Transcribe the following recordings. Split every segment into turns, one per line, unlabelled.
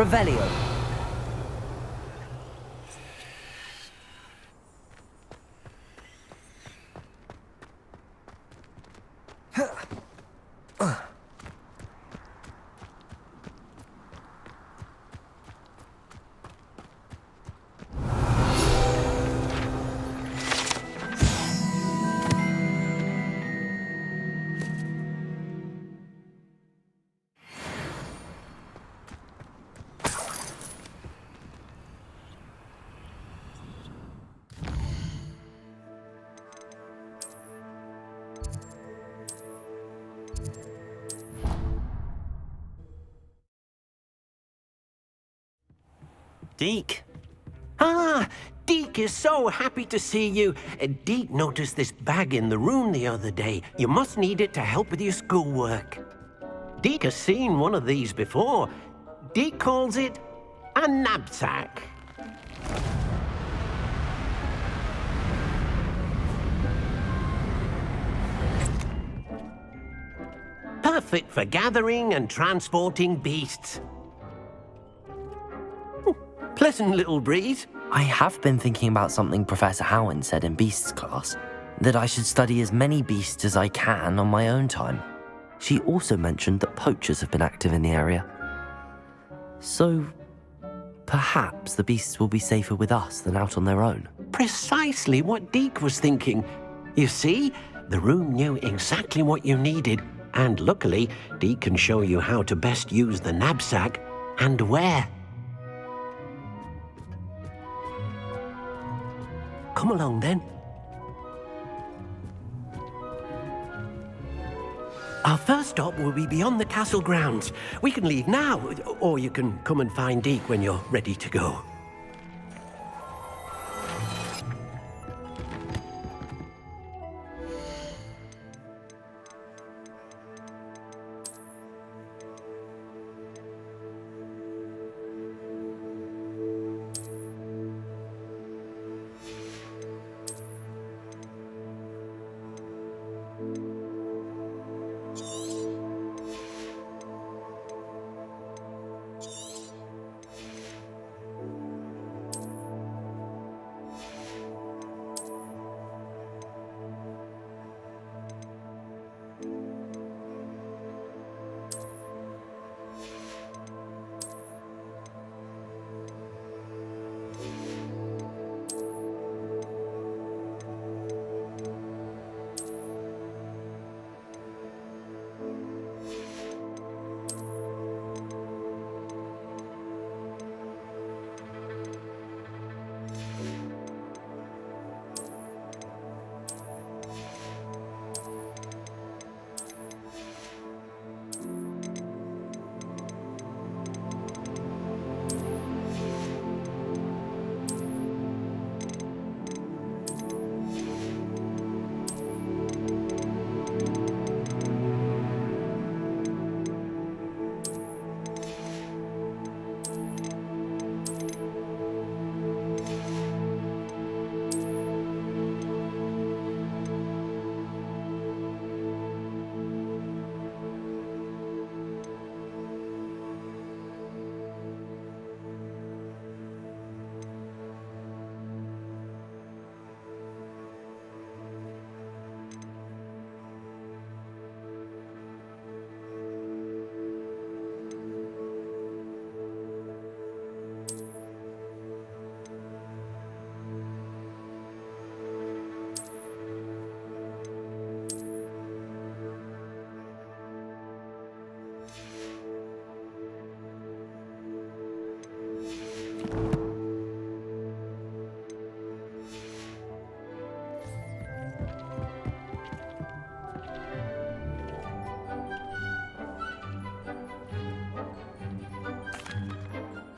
Revelio.
Deek. Ah, Deek is so happy to see you. Deek noticed this bag in the room the other day. You must need it to help with your schoolwork. Deek has seen one of these before. Deek calls it a nab-sack. Perfect for gathering and transporting beasts. Pleasant little breeze.
I have been thinking about something Professor Howard said in Beasts class, that I should study as many beasts as I can on my own time. She also mentioned that poachers have been active in the area. So, perhaps the beasts will be safer with us than out on their own.
Precisely what Deek was thinking. You see, the room knew exactly what you needed, and luckily, Deek can show you how to best use the nab-sack and where. Come along, then. Our first stop will be beyond the castle grounds. We can leave now, or you can come and find Deek when you're ready to go.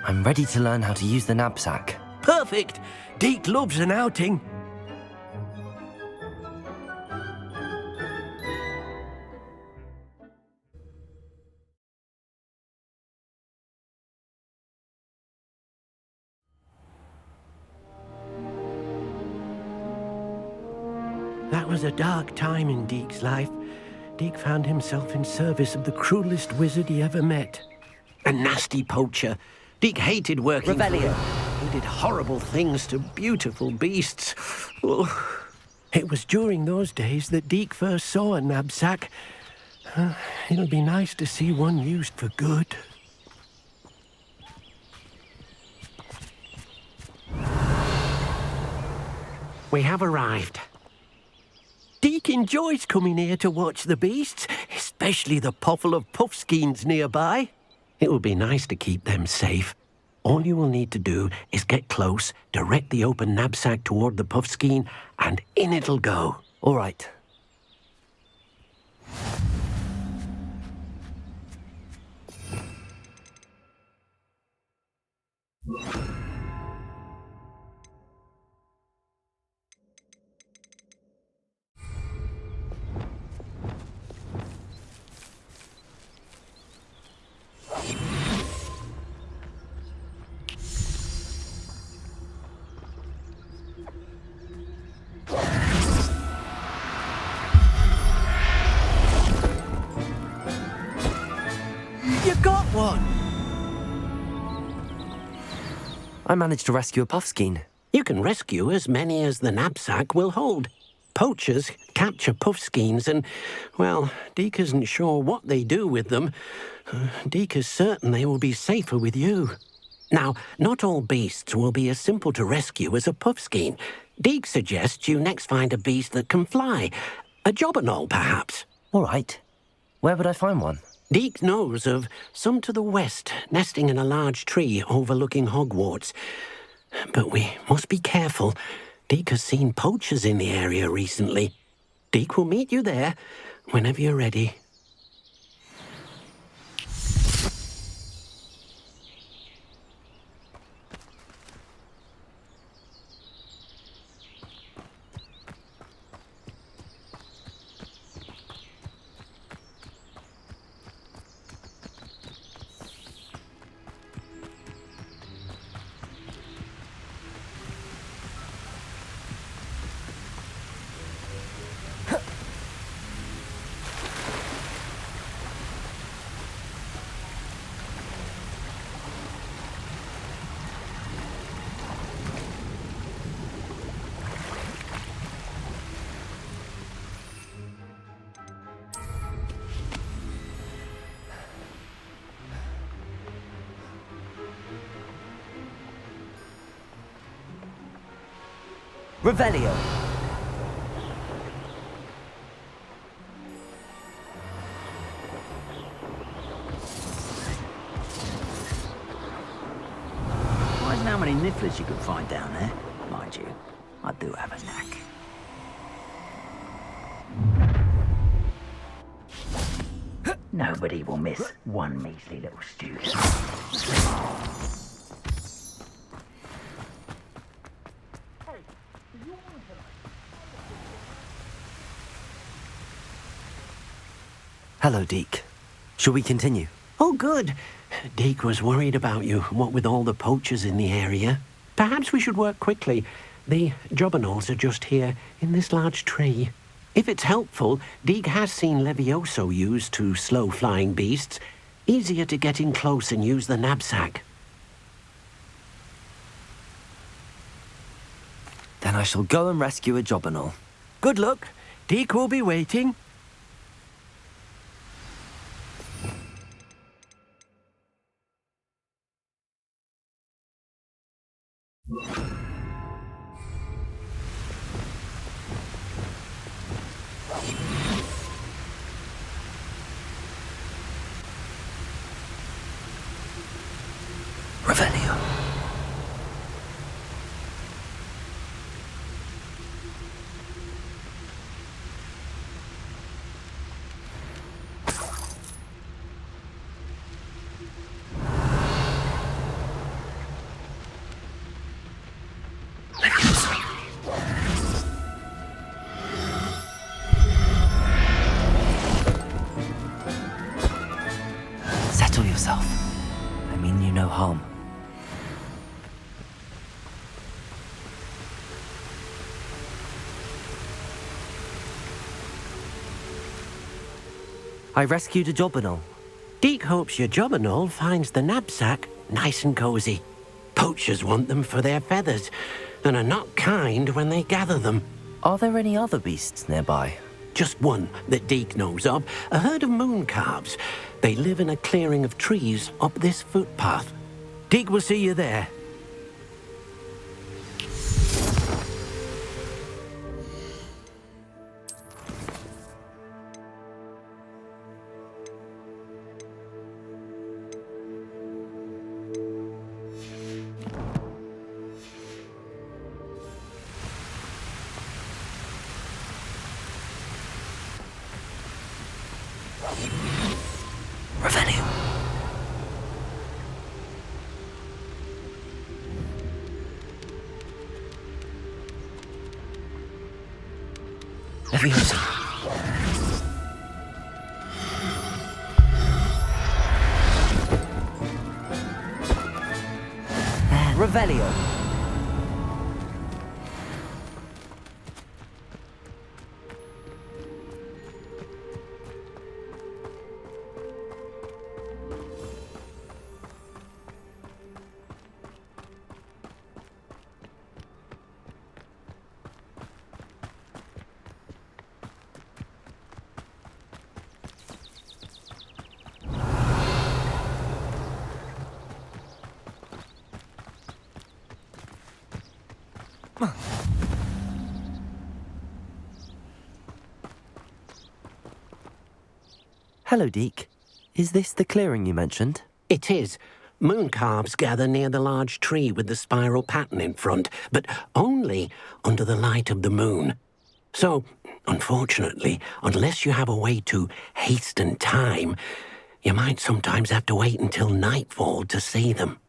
I'm ready to learn how to use the nab-sack.
Perfect! Deek loves an outing. That was a dark time in Deek's life. Deek found himself in service of the cruelest wizard he ever met. A nasty poacher. Deke hated working for
Revelio.
him. He did horrible things to beautiful beasts. Oh. It was during those days that Deke first saw a nab-sack. It'll be nice to see one used for good. We have arrived. Deke enjoys coming here to watch the beasts, especially the poffle of puffskeins nearby. It will be nice to keep them safe. All you will need to do is get close, direct the open knapsack toward the puffskein, and in it'll go.
All right.
You got one!
I managed to rescue a puffskein.
You can rescue as many as the knapsack will hold. Poachers capture puffskeins and, well, Deke isn't sure what they do with them. Deke is certain they will be safer with you. Now, not all beasts will be as simple to rescue as a puffskein. Deke suggests you next find a beast that can fly. A jobberknoll, perhaps.
All right. Where would I find one?
Deke knows of some to the west, nesting in a large tree overlooking Hogwarts. But we must be careful. Deke has seen poachers in the area recently. Deke will meet you there whenever you're ready.
Revelio.
Surprising how many nifflers you can find down there. Mind you, I do have a knack. Nobody will miss one measly little student.
Hello, Deke. Shall we continue?
Oh, good. Deke was worried about you, what with all the poachers in the area. Perhaps we should work quickly. The jobberknolls are just here, in this large tree. If it's helpful, Deke has seen Levioso used to slow flying beasts. Easier to get in close and use the knapsack.
Then I shall go and rescue a jobberknoll.
Good luck. Deke will be waiting.
Revelio. Settle yourself. I mean you no harm. I rescued a jobberknoll.
Deke hopes your jobberknoll finds the knapsack nice and cozy. Poachers want them for their feathers, and are not kind when they gather them.
Are there any other beasts nearby?
Just one that Deek knows of, a herd of moon calves. They live in a clearing of trees up this footpath. Deek will see you there.
Revelio. Leviosa. Revelio. Hello, Deek. Is this the clearing you mentioned?
It is. Moon calves gather near the large tree with the spiral pattern in front, but only under the light of the moon. So, unfortunately, unless you have a way to hasten time, you might sometimes have to wait until nightfall to see them.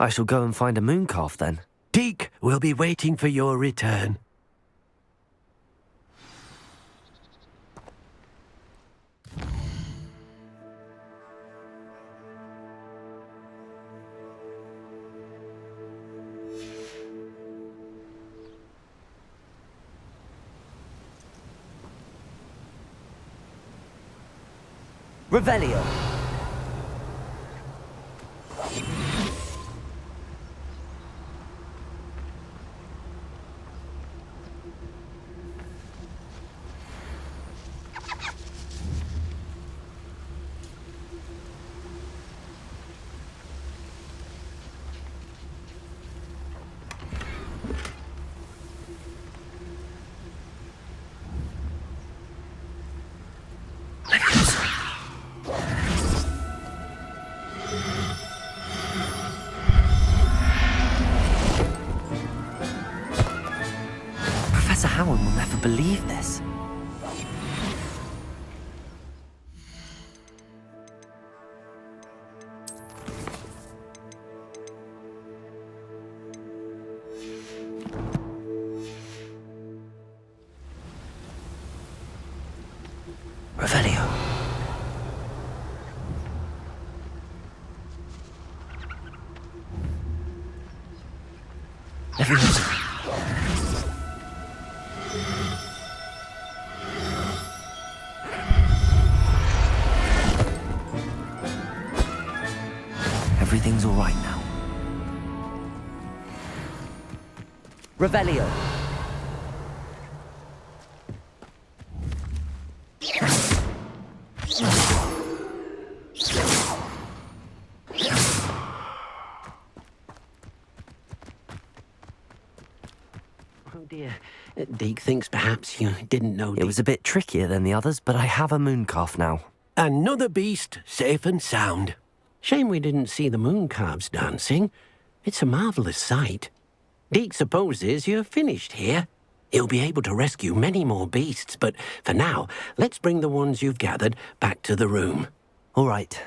I shall go and find a moon calf then.
Deek will be waiting for your return.
Revelio. Professor Howard will never believe this. Revelio. Everyone's... Everything's all right now. Revelio.
Oh dear. Deek thinks perhaps you didn't know.
It was a bit trickier than the others, but I have a moon calf now.
Another beast, safe and sound. Shame we didn't see the moon calves dancing. It's a marvelous sight. Deek supposes you're finished here. He'll be able to rescue many more beasts, but for now, let's bring the ones you've gathered back to the room.
All right.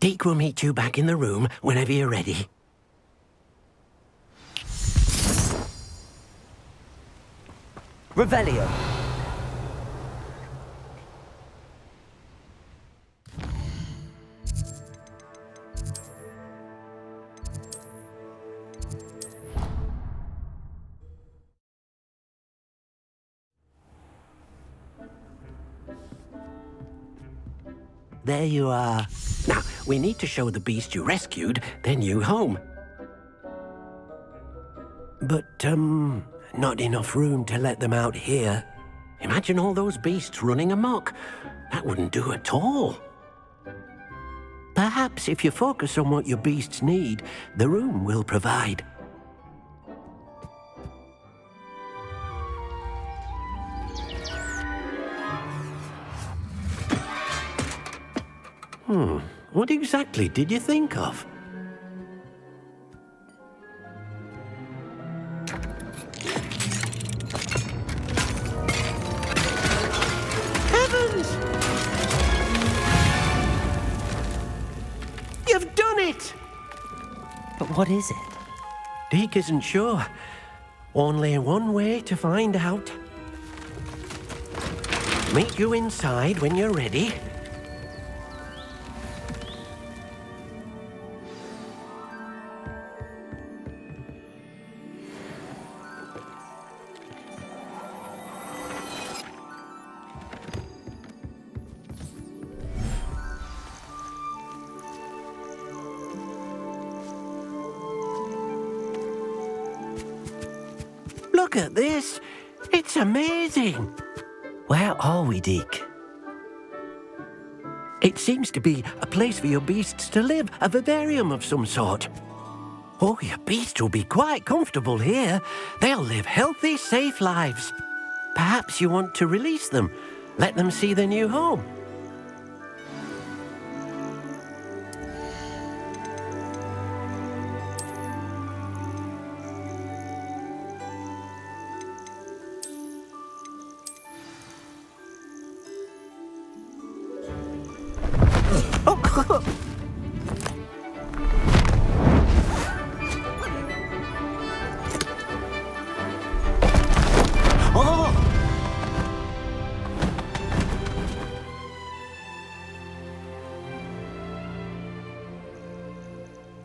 Deek will meet you back in the room whenever you're ready.
Revelio.
There you are. Now, we need to show the beast you rescued their new home. But, not enough room to let them out here. Imagine all those beasts running amok. That wouldn't do at all. Perhaps if you focus on what your beasts need, the room will provide. What exactly did you think of? Heavens! You've done it!
But what is it?
Deek isn't sure. Only one way to find out. Meet you inside when you're ready. Look at this. It's amazing.
Where are we, Deek?
It seems to be a place for your beasts to live, a vivarium of some sort. Oh, your beasts will be quite comfortable here. They'll live healthy, safe lives. Perhaps you want to release them, let them see their new home.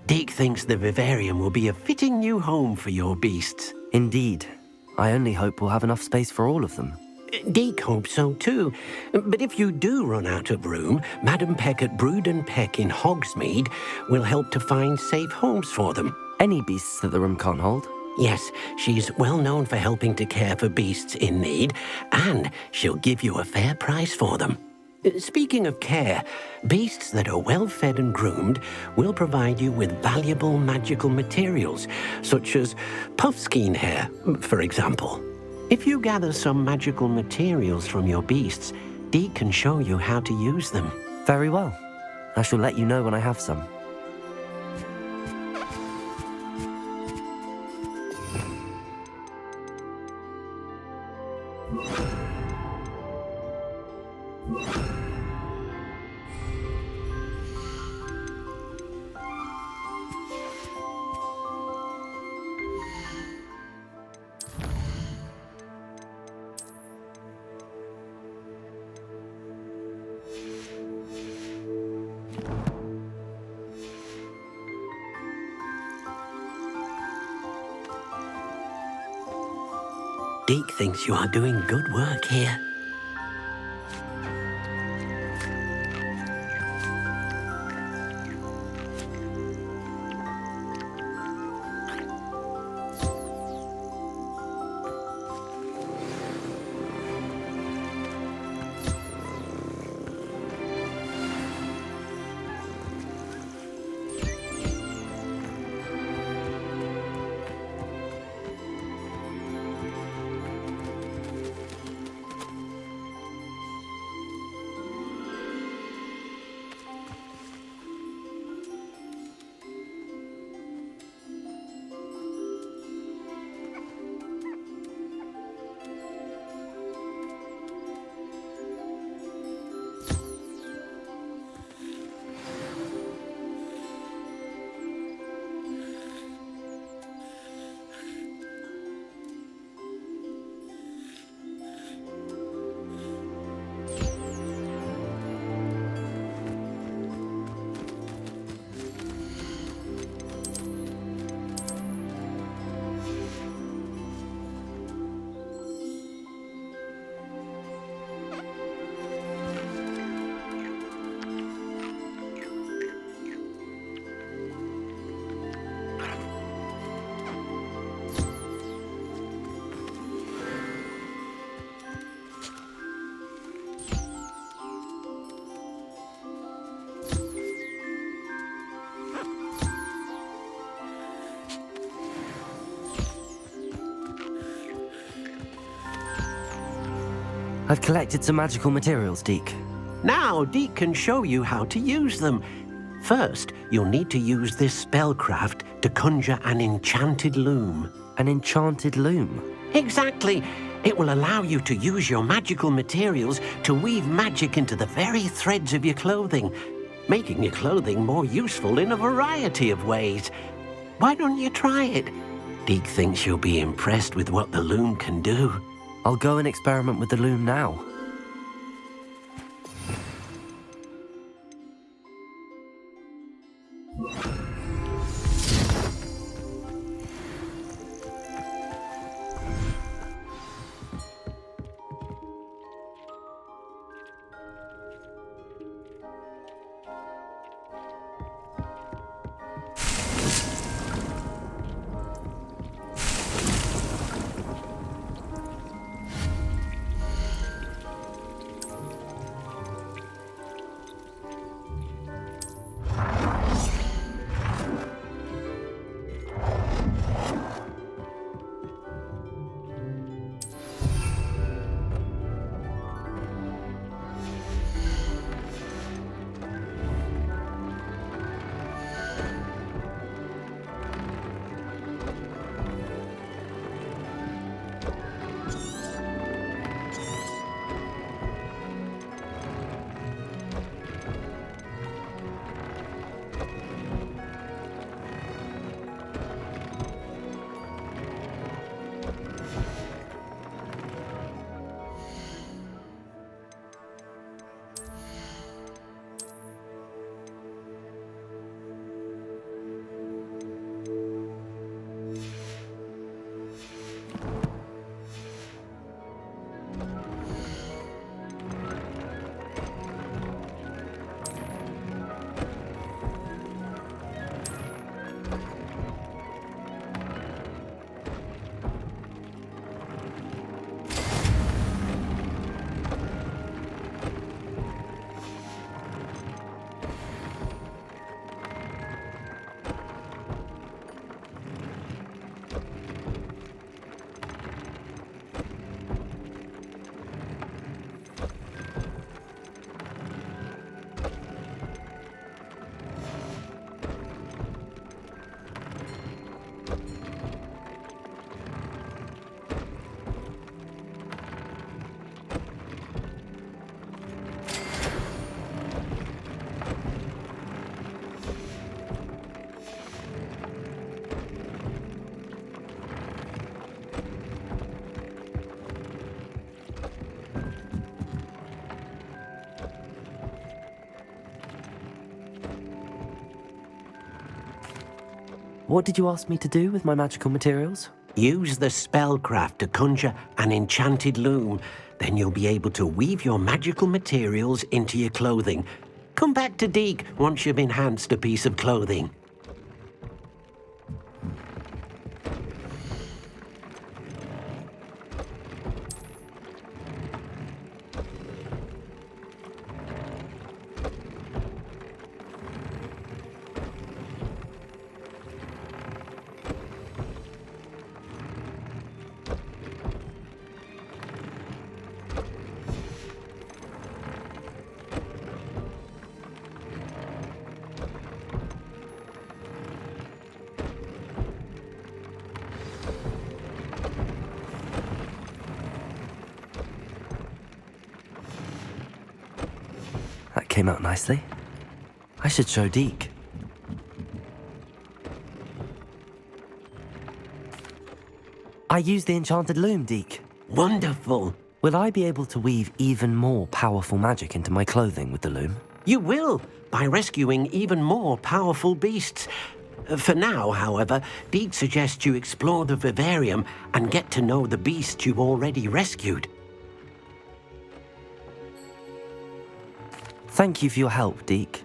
Deek thinks the vivarium will be a fitting new home for your beasts.
Indeed. I only hope we'll have enough space for all of them.
Deek hopes so too. But if you do run out of room, Madam Peck at Brood and Peck in Hogsmeade will help to find safe homes for them.
Any beasts that the room can't hold?
Yes, she's well known for helping to care for beasts in need, and she'll give you a fair price for them. Speaking of care, beasts that are well fed and groomed will provide you with valuable magical materials, such as puffskein hair, for example. If you gather some magical materials from your beasts, Deek can show you how to use them.
Very well. I shall let you know when I have some.
Deek thinks you are doing good work here.
I've collected some magical materials, Deek.
Now, Deek can show you how to use them. First, you'll need to use this spellcraft to conjure an enchanted loom.
An enchanted loom?
Exactly. It will allow you to use your magical materials to weave magic into the very threads of your clothing, making your clothing more useful in a variety of ways. Why don't you try it? Deek thinks you'll be impressed with what the loom can do.
I'll go and experiment with the loom now. What did you ask me to do with my magical materials?
Use the spellcraft to conjure an enchanted loom. Then you'll be able to weave your magical materials into your clothing. Come back to Deek once you've enhanced a piece of clothing.
That came out nicely. I should show Deek. I used the enchanted loom, Deek.
Wonderful.
Will I be able to weave even more powerful magic into my clothing with the loom?
You will, by rescuing even more powerful beasts. For now, however, Deek suggests you explore the vivarium and get to know the beasts you've already rescued.
Thank you for your help, Deek.